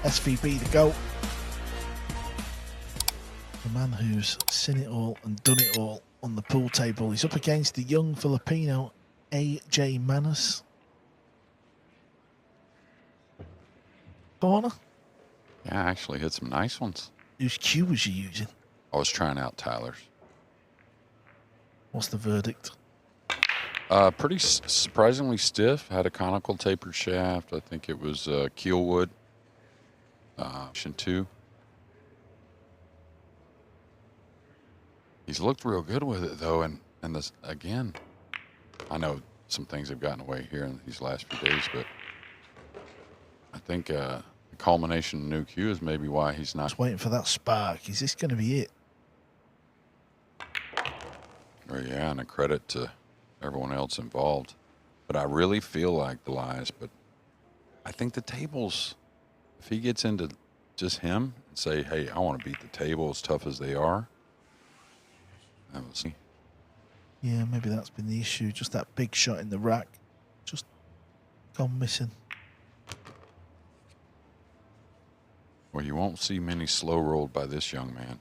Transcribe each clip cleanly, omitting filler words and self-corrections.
SVB the GOAT. The man who's seen it all and done it all on the pool table. He's up against the young Filipino, AJ Manos. Corner. Yeah, I actually hit some nice ones. Whose cue was you using? I was trying out Tyler's. What's the verdict? Pretty surprisingly stiff. Had a conical tapered shaft. I think it was Keelwood. Option 2. He's looked real good with it though, and this again. I know some things have gotten away here in these last few days, but I think the culmination of new cue is maybe why he's not. Just waiting for that spark. Is this going to be it? Oh, yeah, and a credit to everyone else involved. But I really feel like the lies, but I think the tables, if he gets into just him and say, hey, I want to beat the table as tough as they are, that was. Yeah, maybe that's been the issue. Just that big shot in the rack. Just gone missing. Well, you won't see many slow rolled by this young man.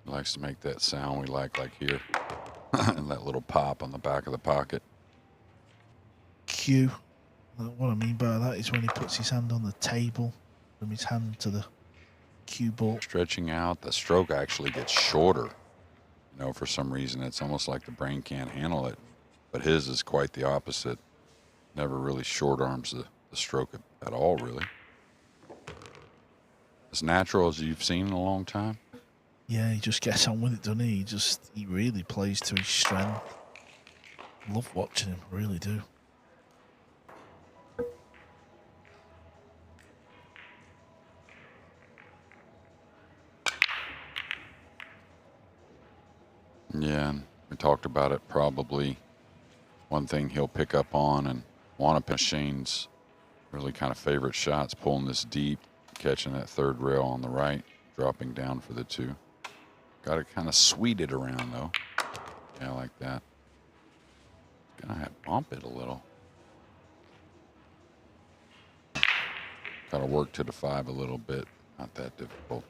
He likes to make that sound we like here. And that little pop on the back of the pocket. Cue. What I mean by that is when he puts his hand on the table, from his hand to the cue ball. Stretching out, the stroke actually gets shorter. You know, for some reason, it's almost like the brain can't handle it. But his is quite the opposite. Never really short arms the stroke at all, really. As natural as you've seen in a long time. Yeah, he just gets on with it, doesn't he? He really plays to his strength. Love watching him, really do. Yeah, and we talked about it. Probably one thing he'll pick up on and want to pick Shane's really kind of favorite shots, pulling this deep, catching that third rail on the right, dropping down for the 2. Got to kind of sweet it around, though. Yeah, like that. Gonna have to bump it a little. Got to work to the 5 a little bit. Not that difficult.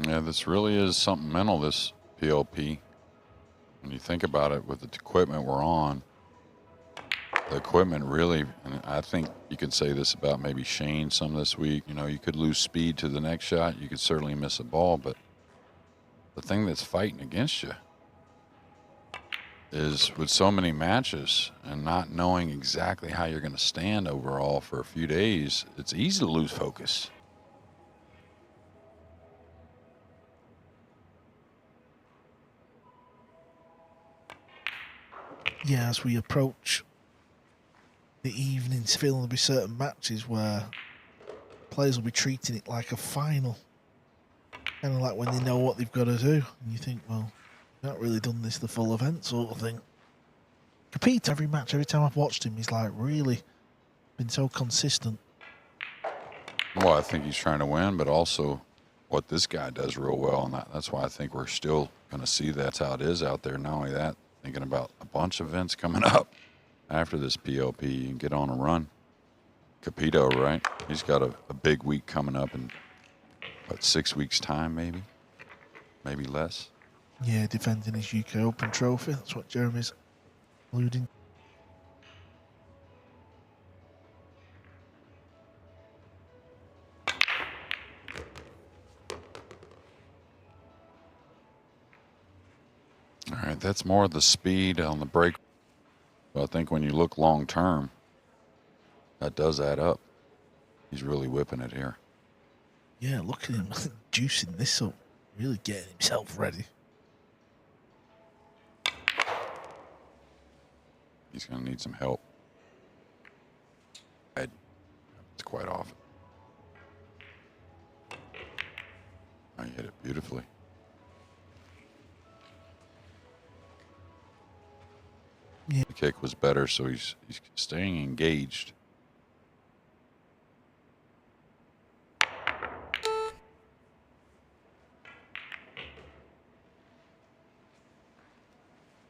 Yeah, this really is something mental, this PLP. When you think about it, with the equipment we're on, the equipment really, and I think you could say this about maybe Shane some this week, you know, you could lose speed to the next shot. You could certainly miss a ball, but the thing that's fighting against you is with so many matches and not knowing exactly how you're going to stand overall for a few days, it's easy to lose focus. Yeah, as we approach the evening, there'll be certain matches where players will be treating it like a final. Kind of like when they know what they've got to do. And you think, well, you've not really done this the full event sort of thing. Capita, every match, every time I've watched him, he's like really been so consistent. Well, I think he's trying to win, but also what this guy does real well, and that's why I think we're still going to see that's how it is out there. Not only that, thinking about a bunch of events coming up after this PLP and get on a run. Capito, right? He's got a big week coming up in, what, 6 weeks' time, maybe less. Yeah, defending his UK Open trophy. That's what Jeremy's alluding. All right, that's more the speed on the break. But I think when you look long term, that does add up. He's really whipping it here. Yeah, look at him juicing this up, really getting himself ready. He's going to need some help. It's quite often. I hit it beautifully. Yeah. kick was better, so he's staying engaged.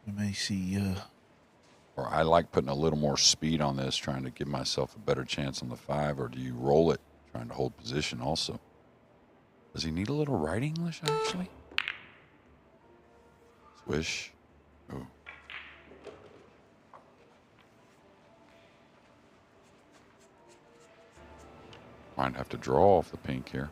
We may see. Or I like putting a little more speed on this, trying to give myself a better chance on the 5. Or do you roll it, trying to hold position also? Does he need a little right English, actually? Swish. Oh. Might have to draw off the pink here.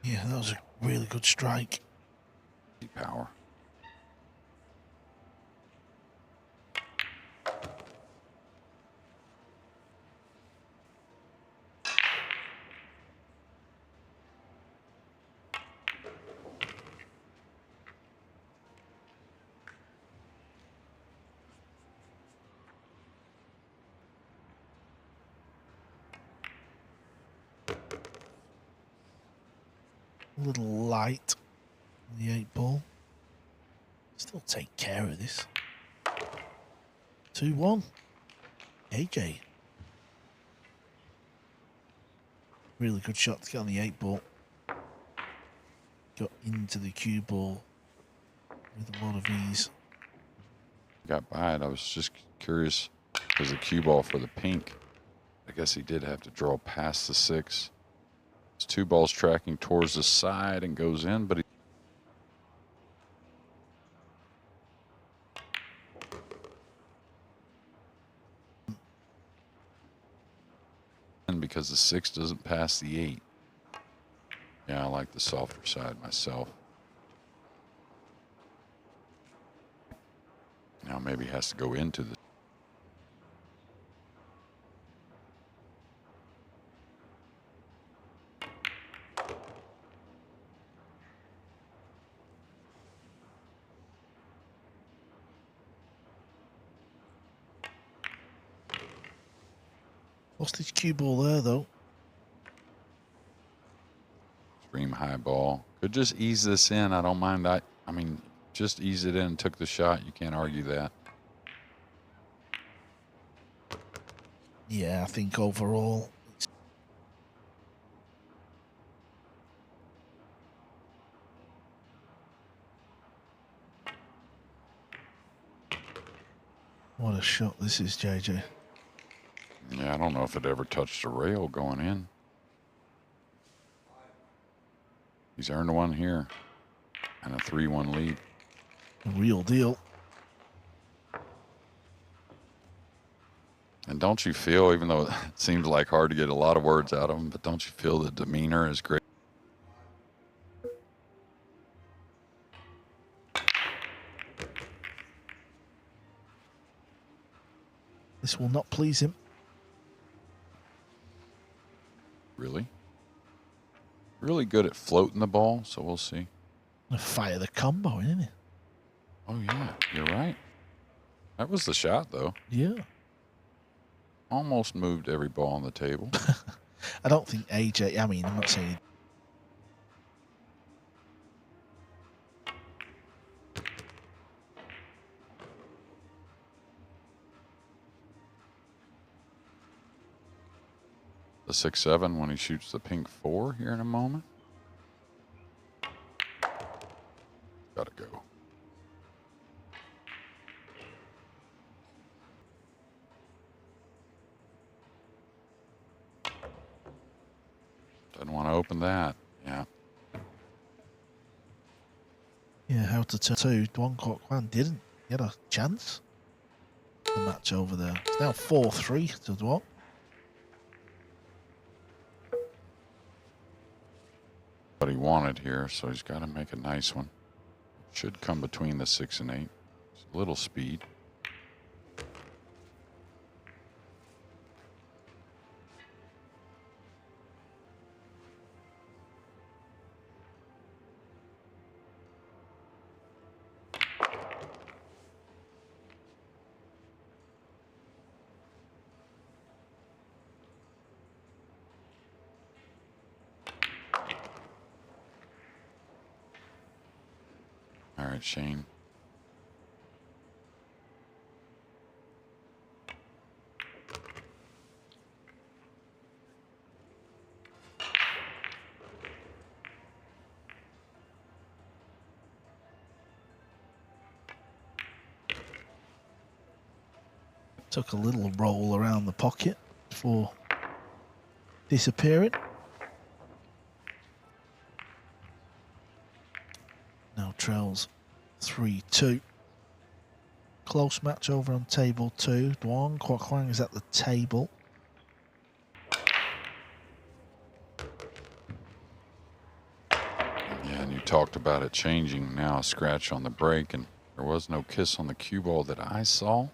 Yeah, that was a really good strike. Power. A little light on the 8 ball. Still take care of this. 2-1. AJ. Really good shot to get on the 8 ball. Got into the cue ball with a lot of ease. Got by it. I was just curious because the cue ball for the pink, I guess he did have to draw past the 6. It's 2 balls tracking towards the side and goes in, but he because the 6 doesn't pass the 8. Yeah, I like the softer side myself. Now maybe he has to go into the. Lost his cue ball there, though. Extreme high ball. Could just ease this in. I don't mind that. I mean, just ease it in and took the shot. You can't argue that. Yeah, I think overall. What a shot this is, JJ. Yeah, I don't know if it ever touched the rail going in. He's earned one here and a 3-1 lead. A real deal. And don't you feel, even though it seems like hard to get a lot of words out of him, but don't you feel the demeanor is great? This will not please him. Really? Really good at floating the ball, so we'll see. Fire the combo, isn't it? Oh, yeah, you're right. That was the shot, though. Yeah. Almost moved every ball on the table. I don't think AJ, I mean, I'm not saying. The 6-7 when he shoots the pink 4 here in a moment. Gotta go. Doesn't want to open that. Yeah. Yeah, how to turn 2. Dwan Kok Kwan didn't. He had a chance. The match over there. It's now 4-3 to Dwan. What he wanted here, so he's got to make a nice one. Should come between the 6 and 8. Just a little speed. All right, Shane. Took a little roll around the pocket before disappearing. Now trails 3-2. Close match over on table 2. Duong Kwok is at the table. Yeah, and you talked about it changing. Now a scratch on the break, and there was no kiss on the cue ball that I saw.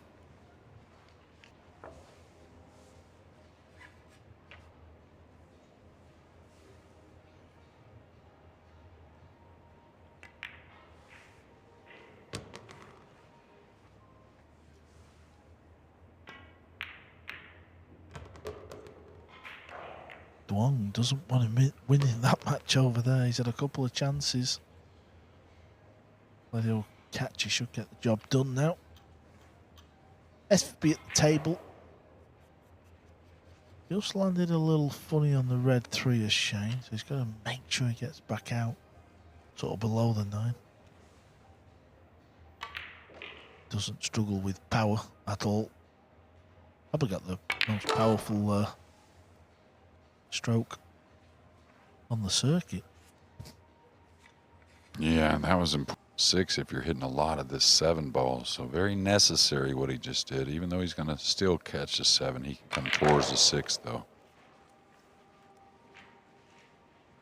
Duong doesn't want to win in that match over there. He's had a couple of chances. But he'll catch. He should get the job done now. SFB at the table. Just landed a little funny on the red 3 as Shane, so he's got to make sure he gets back out, sort of below the 9. Doesn't struggle with power at all. Probably got the most powerful stroke on the circuit. Yeah, and that was in 6 if you're hitting a lot of this 7 ball. So very necessary what he just did. Even though he's going to still catch the 7, he can come towards the 6 though.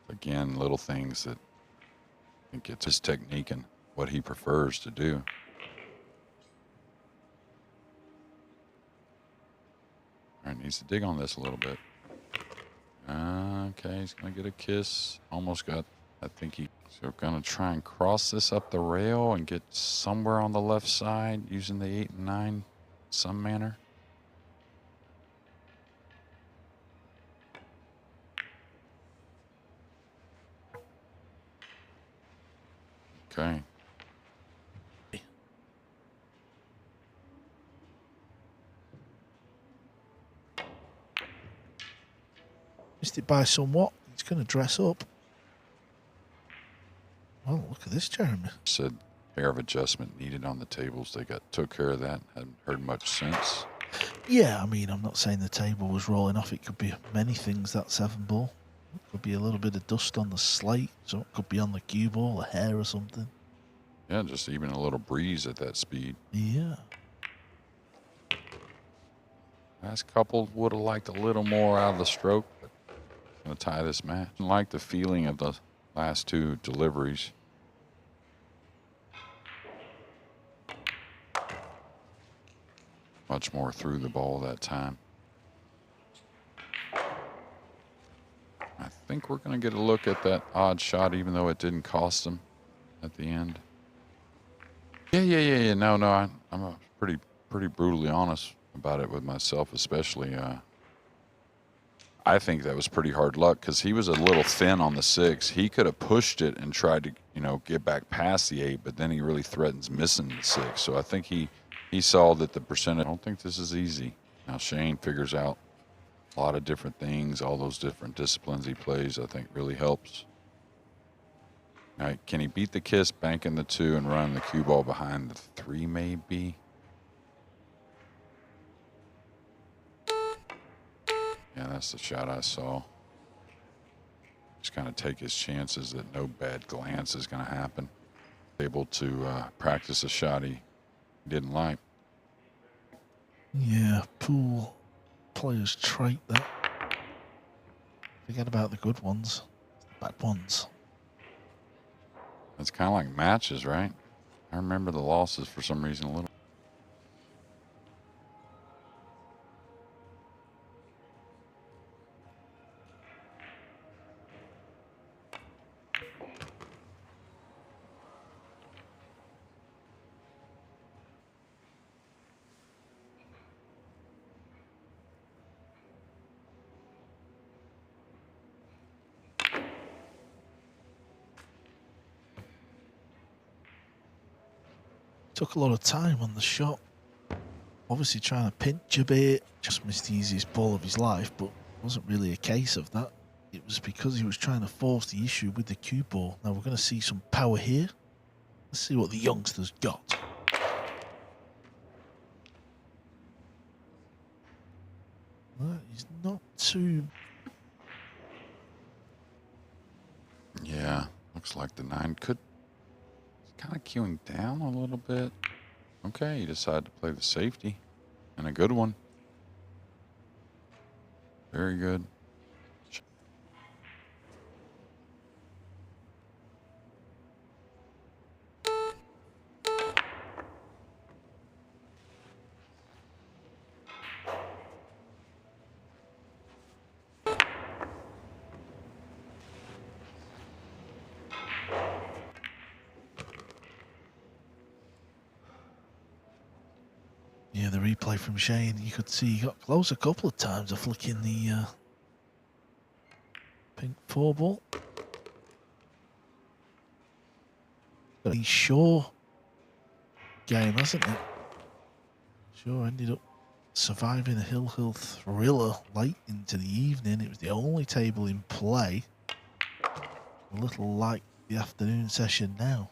Again, little things that I think it's his technique and what he prefers to do. All right, needs to dig on this a little bit. Okay, he's going to get a kiss. Almost got, I think he's going to try and cross this up the rail and get somewhere on the left side using the 8 and 9 some manner. Okay. Missed it by somewhat. He's going to dress up. Oh, look at this, Jeremy. Said pair of adjustment needed on the tables. They took care of that. Hadn't heard much since. Yeah, I mean, I'm not saying the table was rolling off. It could be many things, that 7 ball. It could be a little bit of dust on the slate. So it could be on the cue ball, a hair or something. Yeah, just even a little breeze at that speed. Yeah. Last couple would have liked a little more out of the stroke, but going to tie this match. I like the feeling of the last 2 deliveries. Much more through the ball that time. I think we're going to get a look at that odd shot, even though it didn't cost him at the end. Yeah. No, I'm pretty brutally honest about it with myself, especially. I think that was pretty hard luck because he was a little thin on the 6. He could have pushed it and tried to, get back past the 8, but then he really threatens missing the 6. So I think he saw that the percentage. I don't think this is easy. Now Shane figures out a lot of different things, all those different disciplines he plays. I think really helps. All right, can he beat the kiss, banking the 2, and run the cue ball behind the 3 maybe? Yeah, that's the shot I saw. Just kind of take his chances that no bad glance is going to happen. Able to practice a shot he didn't like. Yeah, pool players trait that. Forget about the good ones. The bad ones. It's kind of like matches, right? I remember the losses for some reason a little. Took a lot of time on the shot. Obviously trying to pinch a bit. Just missed the easiest ball of his life, but it wasn't really a case of that. It was because he was trying to force the issue with the cue ball. Now we're going to see some power here. Let's see what the youngster's got. That is not too... Yeah, looks like the 9 could... kind of queuing down a little bit. Okay, he decided to play the safety. And a good one. Very good. Yeah, the replay from Shane, you could see he got close a couple of times of flicking the pink 4 ball. But he's sure game, hasn't it? Sure ended up surviving a hill thriller late into the evening. It was the only table in play. A little like the afternoon session now.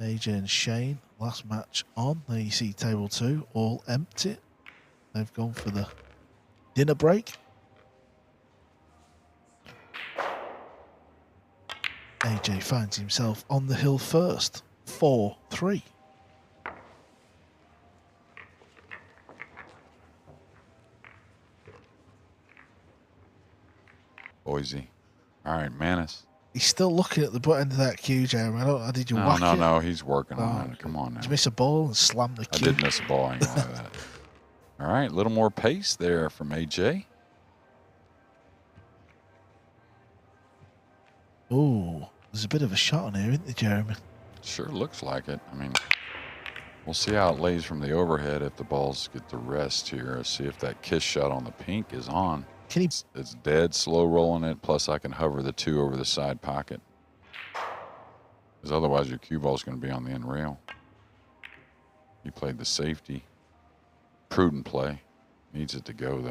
AJ and Shane, last match on. There you see table 2, all empty. They've gone for the dinner break. AJ finds himself on the hill first, 4-3. Boise. All right, Manis. He's still looking at the butt end of that cue, Jeremy. Did you whack it? No, he's working on it. Come on now. Did you miss a ball and slam the cue? I did miss a ball. I ain't gonna lie to that. All right, a little more pace there from AJ. Oh, there's a bit of a shot on here, isn't there, Jeremy? Sure looks like it. I mean, we'll see how it lays from the overhead if the balls get the rest here. Let's see if that kiss shot on the pink is on. It's dead slow rolling it, plus I can hover the 2 over the side pocket. Because otherwise your cue ball is going to be on the end rail. He played the safety. Prudent play. Needs it to go,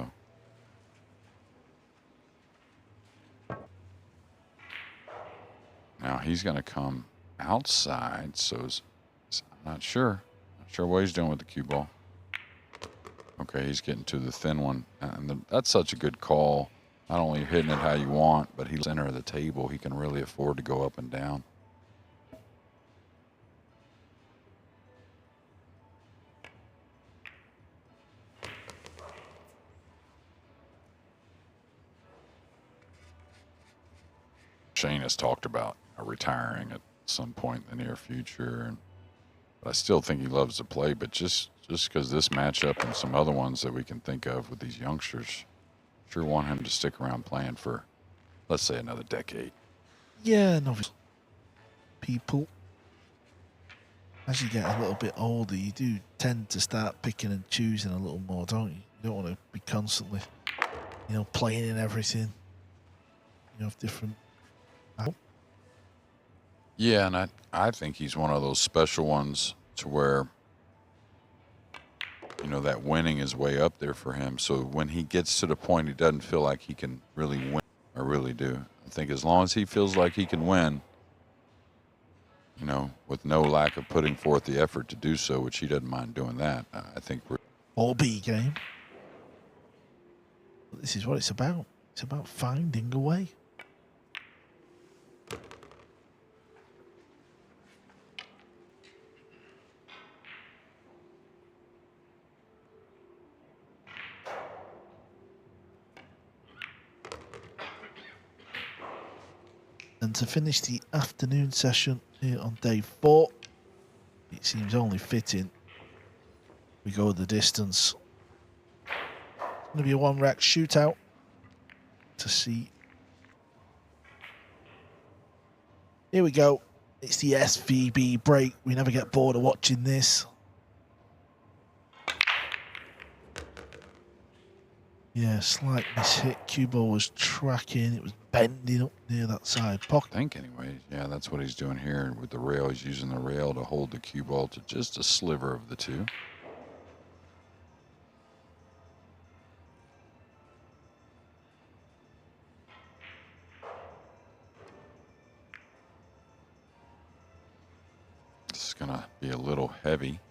though. Now he's going to come outside, so I'm not sure. Not sure what he's doing with the cue ball. Okay, he's getting to the thin one. And that's such a good call. Not only hitting it how you want, but he's center of the table. He can really afford to go up and down. Shane has talked about retiring at some point in the near future. But I still think he loves to play, but just because this matchup and some other ones that we can think of with these youngsters, sure want him to stick around playing for, let's say, another decade. Yeah, no. People, as you get a little bit older, you do tend to start picking and choosing a little more, don't you? You don't want to be constantly, playing in everything. You have different... Yeah, and I think he's one of those special ones to where, that winning is way up there for him. So when he gets to the point, he doesn't feel like he can really win. I really do. I think as long as he feels like he can win, with no lack of putting forth the effort to do so, which he doesn't mind doing that, I think we're... All B game. This is what it's about. It's about finding a way. And to finish the afternoon session here on day 4, it seems only fitting we go the distance. It's going to be a 1-rack shootout to see. Here we go. It's the SVB break. We never get bored of watching this. Yeah, slight mishit. Cue ball was tracking. It was bending up near that side pocket. I think anyway. Yeah, that's what he's doing here with the rail. He's using the rail to hold the cue ball to just a sliver of the two. This is going to be a little heavy.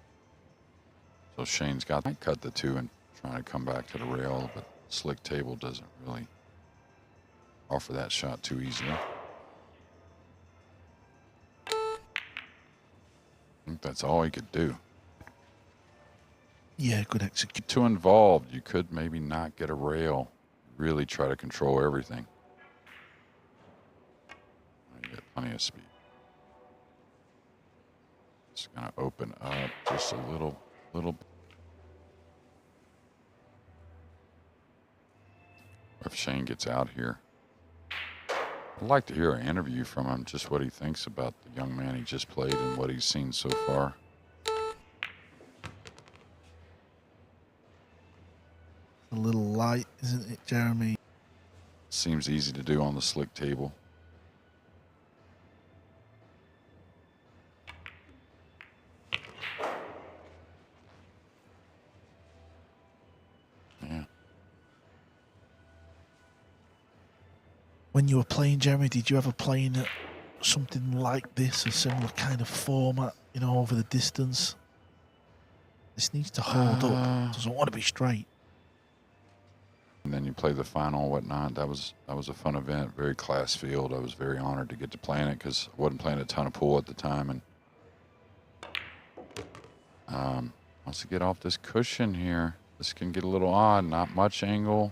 So Shane's got to cut the two and trying to come back to the rail, but slick table doesn't really offer that shot too easily. I think that's all he could do. Yeah, good execution. Too involved. You could maybe not get a rail. Really try to control everything. You get plenty of speed. It's going to open up just a little. If Shane gets out here, I'd like to hear an interview from him, just what he thinks about the young man he just played and what he's seen so far. A little light, isn't it, Jeremy? Seems easy to do on the slick table. Yeah. When you were playing, Jeremy, did you ever play in something like this, a similar kind of format, you know, over the distance? This needs to hold up. Doesn't want to be straight. And then you play the final and whatnot. That was a fun event, very class field. I was very honored to get to play in it because I wasn't playing a ton of pool at the time. And wants to get off this cushion here. This can get a little odd. Not much angle.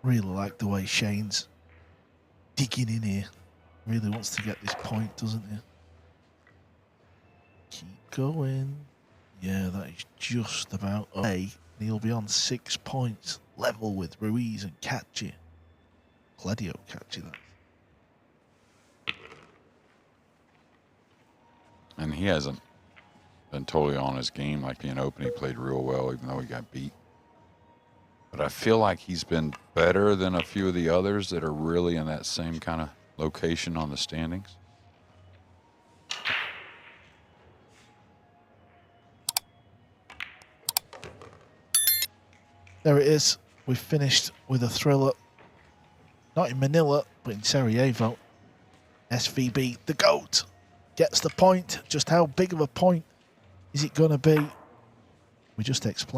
Really like the way Shane's digging in here. Really wants to get this point, doesn't he? Keep going. Yeah, that is just about okay. He'll be on 6 points, level with Ruiz and Catchy. Cledio Catchy, that. And he hasn't been totally on his game like being open. He played real well, even though he got beat. But I feel like he's been better than a few of the others that are really in that same kind of location on the standings. There it is. We've finished with a thriller. Not in Manila, but in Sarajevo. SVB, the GOAT, gets the point. Just how big of a point is it going to be? We just explained.